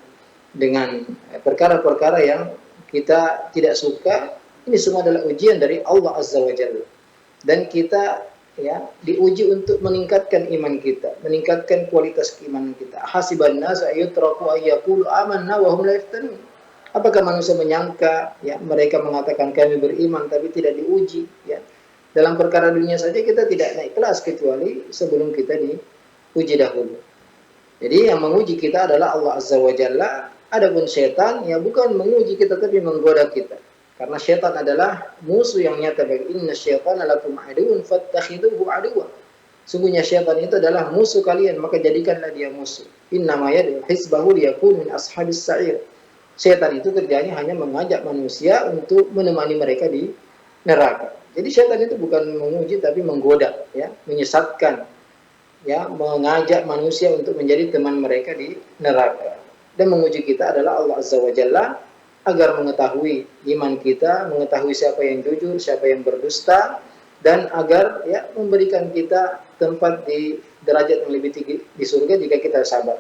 dengan perkara-perkara yang kita tidak suka. Ini semua adalah ujian dari Allah Azza wa Jalla. Dan kita ya diuji untuk meningkatkan iman kita, meningkatkan kualitas keimanan kita. Hasiban nas ayyutraku ayyaqulu amanna wa hum la yaftanun. Apakah manusia menyangka ya mereka mengatakan kami beriman tapi tidak diuji, ya. Dalam perkara dunia saja kita tidak naik kelas kecuali sebelum kita diuji dahulu. Jadi yang menguji kita adalah Allah Azza wa Jalla. Adapun setan ya bukan menguji kita tapi menggoda kita. Karena syaitan adalah musuh yang nyata bagi inna syaitana lakum aduwwun fattakhiduhu aduwwa. Sungguhnya syaitan itu adalah musuh kalian, maka jadikanlah dia musuh. Innama yad'u hizbahu liyakunu min ashabis sa'ir. Syaitan itu kerjanya hanya mengajak manusia untuk menemani mereka di neraka. Jadi syaitan itu bukan menguji tapi menggoda, ya, menyesatkan, ya, mengajak manusia untuk menjadi teman mereka di neraka. Dan menguji kita adalah Allah Azza wa Jalla, agar mengetahui iman kita, mengetahui siapa yang jujur, siapa yang berdusta, dan agar ya memberikan kita tempat di derajat yang lebih tinggi di surga jika kita sabar.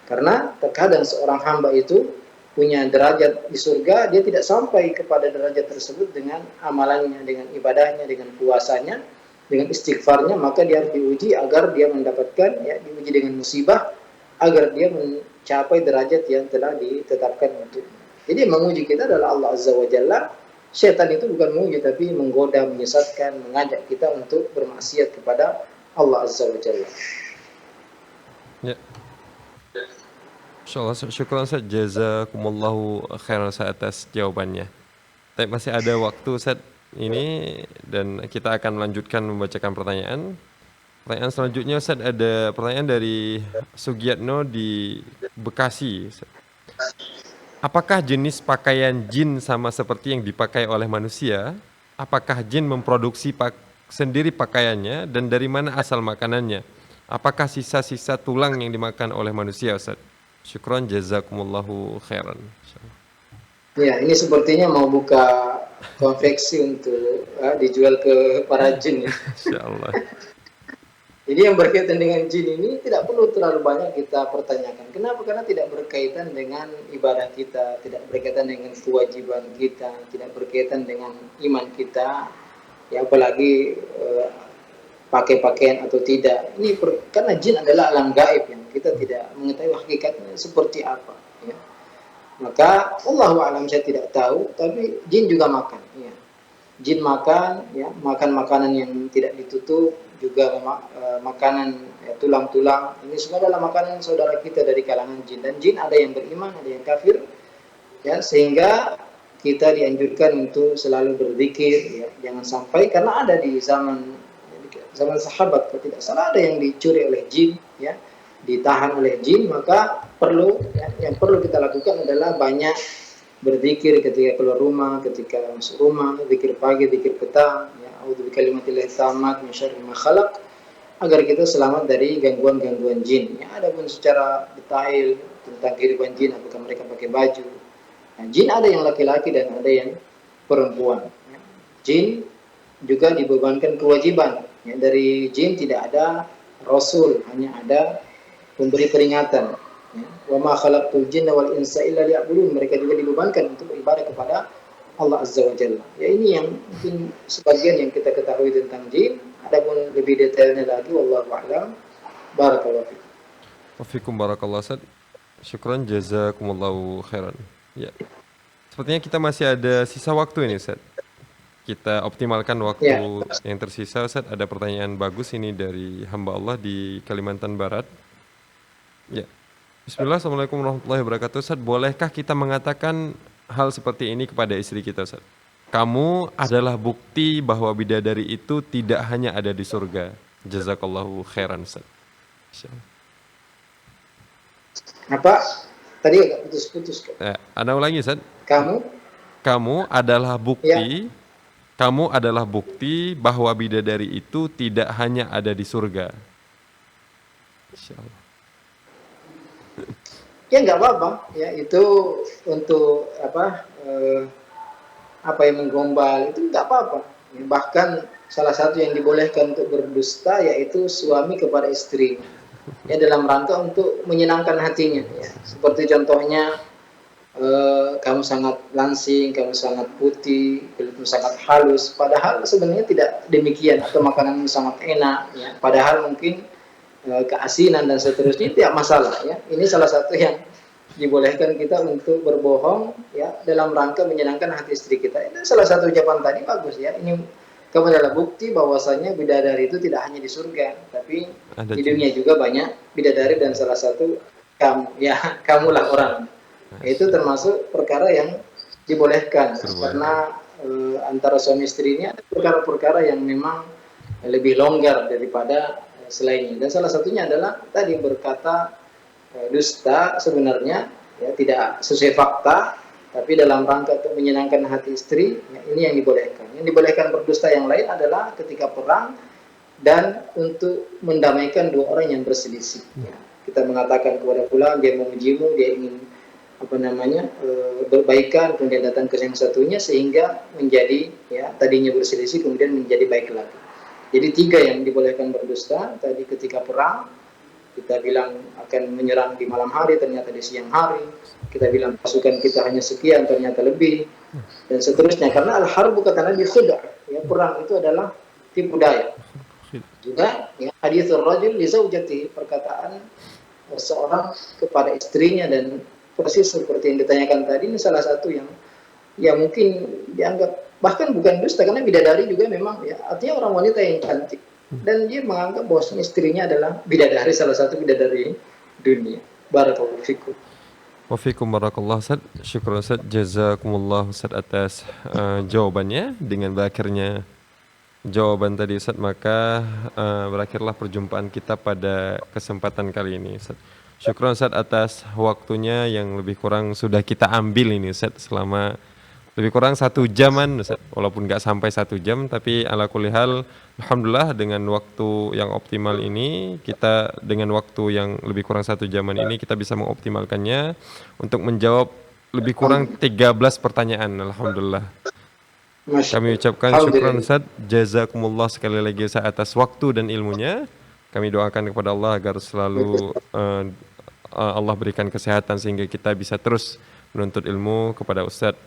Karena terkadang seorang hamba itu punya derajat di surga, dia tidak sampai kepada derajat tersebut dengan amalannya, dengan ibadahnya, dengan puasanya, dengan istighfarnya, maka dia harus diuji agar dia mendapatkan, ya, diuji dengan musibah, agar dia mencapai derajat yang telah ditetapkan untuknya. Jadi yang menguji kita adalah Allah Azza wa Jalla. Syaitan itu bukan menguji tapi menggoda, menyesatkan, mengajak kita untuk bermaksiat kepada Allah Azza wa Jalla. Ya. Insyaallah, syukran Ustaz, jazakumullahu khairan atas jawabannya. Tapi masih ada waktu Ustaz ini dan kita akan melanjutkan membacakan pertanyaan. Pertanyaan selanjutnya Ustaz, ada pertanyaan dari Sugiyatno di Bekasi. Apakah jenis pakaian jin sama seperti yang dipakai oleh manusia? Apakah jin memproduksi sendiri pakaiannya dan dari mana asal makanannya? Apakah sisa-sisa tulang yang dimakan oleh manusia, Ustaz? Syukran, jazakumullahu khairan. Ya, ini sepertinya mau buka konveksi untuk dijual ke para jin. Insyaallah. Jadi yang berkaitan dengan jin ini tidak perlu terlalu banyak kita pertanyakan. Kenapa? Karena tidak berkaitan dengan ibadah kita, tidak berkaitan dengan kewajiban kita, tidak berkaitan dengan iman kita, ya apalagi pakai pakaian atau tidak. Ini karena jin adalah alam gaib yang kita tidak mengetahui hakikatnya seperti apa. Ya. Maka Allahu a'lam, saya tidak tahu, tapi jin juga makan. Ya. Jin makan, ya, makan makanan yang tidak ditutup, juga makanan ya, tulang-tulang. Ini semua adalah makanan saudara kita dari kalangan jin. Dan jin ada yang beriman, ada yang kafir, ya, sehingga kita dianjurkan untuk selalu berzikir, ya. Jangan sampai, karena ada di zaman sahabat kalau tidak salah ada yang dicuri oleh jin, ya, ditahan oleh jin, maka yang perlu kita lakukan adalah banyak berzikir ketika keluar rumah, ketika masuk rumah, zikir pagi, zikir petang, ya, a'udzu bikalimatillahi tammat min syarri ma khalaq, agar kita selamat dari gangguan-gangguan jin. Ya, adapun secara detail tentang kehidupan jin, apakah mereka pakai baju. Nah, jin ada yang laki-laki dan ada yang perempuan. Ya. Jin juga dibebankan kewajiban. Ya, dari jin tidak ada rasul, hanya ada pemberi peringatan. Ya. Wa ma khalaqtul jinna wal insa illa liya'budun. Mereka juga dibebankan untuk beribadah kepada Allah Azza wa Jalla. Ya, ini yang mungkin sebagian yang kita ketahui tentang jin. Adapun lebih detailnya lagi, wallahu a'lam. Barakallahu fikum. Wafikum barakallah Ustaz. Syukran jazakumullahu khairan. Ya. Sepertinya kita masih ada sisa waktu ini Ustaz. Kita optimalkan waktu yang tersisa Ustaz. Ada pertanyaan bagus ini dari hamba Allah di Kalimantan Barat. Ya. Bismillah, Assalamualaikum warahmatullahi wabarakatuh. Ustaz, bolehkah kita mengatakan hal seperti ini kepada istri kita Ustaz? Kamu adalah bukti bahwa bidadari itu tidak hanya ada di surga. Jazakallahu khairan Ustaz. Insyaallah. Apa? Tadi agak putus-putus. Ada ulangi Ustaz. Kamu adalah bukti. Kamu adalah bukti bahwa bidadari itu tidak hanya ada di surga. Insyaallah. Ya nggak apa-apa. Ya, itu untuk apa yang menggombal itu nggak apa-apa. Ya, bahkan salah satu yang dibolehkan untuk berdusta yaitu suami kepada istri. Ya, dalam rangka untuk menyenangkan hatinya. Ya. Seperti contohnya, kamu sangat langsing, kamu sangat putih, kulitmu sangat halus. Padahal sebenarnya tidak demikian, atau makananmu sangat enak. Ya. Padahal mungkin keasinan dan seterusnya tidak masalah. Ya. Ini salah satu yang dibolehkan kita untuk berbohong, ya, dalam rangka menyenangkan hati istri kita. Itu salah satu ucapan tadi bagus, ya. Ini kamu adalah bukti bahwasanya bidadari itu tidak hanya di surga, tapi di dunia juga banyak bidadari, dan salah satu kamu, ya, kamulah orang. Itu termasuk perkara yang dibolehkan, karena antara suami istri ini ada perkara-perkara yang memang lebih longgar daripada selainnya. Dan salah satunya adalah tadi berkata dusta sebenarnya, ya, tidak sesuai fakta, tapi dalam rangka untuk menyenangkan hati istri, ya, ini yang dibolehkan. Yang dibolehkan berdusta yang lain adalah ketika perang dan untuk mendamaikan dua orang yang berselisih. Ya. Kita mengatakan kepada fulan, dia memujimu, dia ingin berbaikan, kemudian datang ke yang satunya sehingga menjadi, ya, tadinya berselisih kemudian menjadi baik lagi. Jadi 3 yang dibolehkan berdusta. Tadi ketika perang, kita bilang akan menyerang di malam hari, ternyata di siang hari. Kita bilang pasukan kita hanya sekian, ternyata lebih, dan seterusnya. Karena al-harbu, kata Nabi, khuda', ya, perang itu adalah tipu daya. Juga, ya, hadithur rajul li zaujati, perkataan seorang kepada istrinya, dan persis seperti yang ditanyakan tadi, ini salah satu yang, ya, mungkin dianggap bahkan bukan dusta, karena bidadari juga memang, ya, artinya orang wanita yang cantik. Dan dia menganggap bahwa istrinya adalah bidadari, salah satu bidadari dunia. Barakallahu fikum. Wafikum barakallah Ustaz. Syukur Ustaz, jazakumullah Ustaz atas jawabannya. Dengan berakhirnya jawaban tadi Ustaz, maka berakhirlah perjumpaan kita pada kesempatan kali ini Ustaz. Syukur Ustaz atas waktunya yang lebih kurang sudah kita ambil ini Ustaz, selama lebih kurang 1 jaman Ustaz. Walaupun nggak sampai 1 jam, tapi ala kulli hal, alhamdulillah dengan waktu yang optimal ini, kita dengan waktu yang lebih kurang 1 jaman ini, kita bisa mengoptimalkannya untuk menjawab lebih kurang 13 pertanyaan. Alhamdulillah. Kami ucapkan syukran Ustaz, jazakumullah sekali lagi Ustaz atas waktu dan ilmunya. Kami doakan kepada Allah agar selalu Allah berikan kesehatan sehingga kita bisa terus menuntut ilmu kepada Ustaz.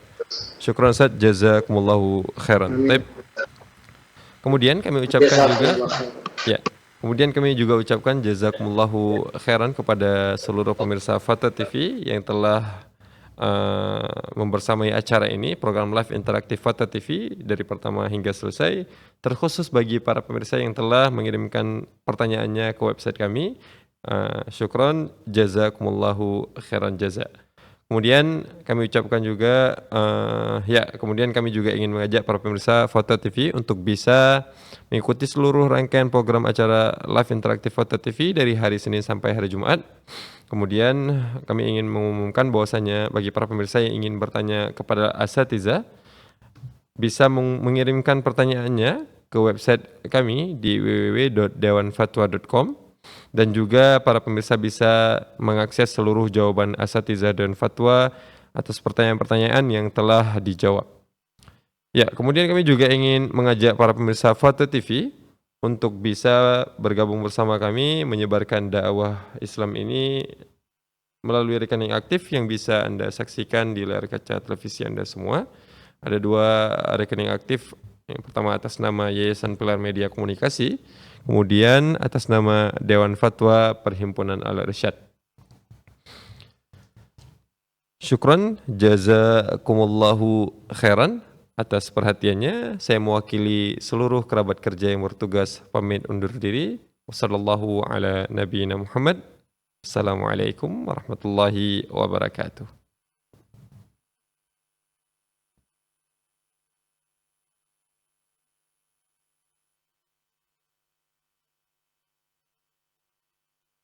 Syukran Ustaz, jazakumullahu khairan. Kemudian kami ucapkan juga, ya, kemudian kami juga ucapkan jazakumullahu khairan kepada seluruh pemirsa Fata TV yang telah membersamai acara ini, program live interaktif Fata TV dari pertama hingga selesai, terkhusus bagi para pemirsa yang telah mengirimkan pertanyaannya ke website kami. Syukran, jazakumullahu khairan jaza. Kemudian kami ucapkan juga, kemudian kami juga ingin mengajak para pemirsa Foto TV untuk bisa mengikuti seluruh rangkaian program acara live interaktif Foto TV dari hari Senin sampai hari Jumat. Kemudian kami ingin mengumumkan bahwasanya bagi para pemirsa yang ingin bertanya kepada asatidzah, bisa mengirimkan pertanyaannya ke website kami di www.dewanfatwa.com. Dan juga para pemirsa bisa mengakses seluruh jawaban asatidzah dan fatwa atas pertanyaan-pertanyaan yang telah dijawab. Ya, kemudian kami juga ingin mengajak para pemirsa Foto TV untuk bisa bergabung bersama kami menyebarkan dakwah Islam ini melalui rekening aktif yang bisa Anda saksikan di layar kaca televisi Anda semua. Ada 2 rekening aktif. Yang pertama atas nama Yayasan Pilar Media Komunikasi, kemudian atas nama Dewan Fatwa Perhimpunan Al-Irsyad. Syukran jazakumullahu khairan atas perhatiannya. Saya mewakili seluruh kerabat kerja yang bertugas pamit undur diri. Wassallallahu ala nabiyina Muhammad. Assalamualaikum warahmatullahi wabarakatuh.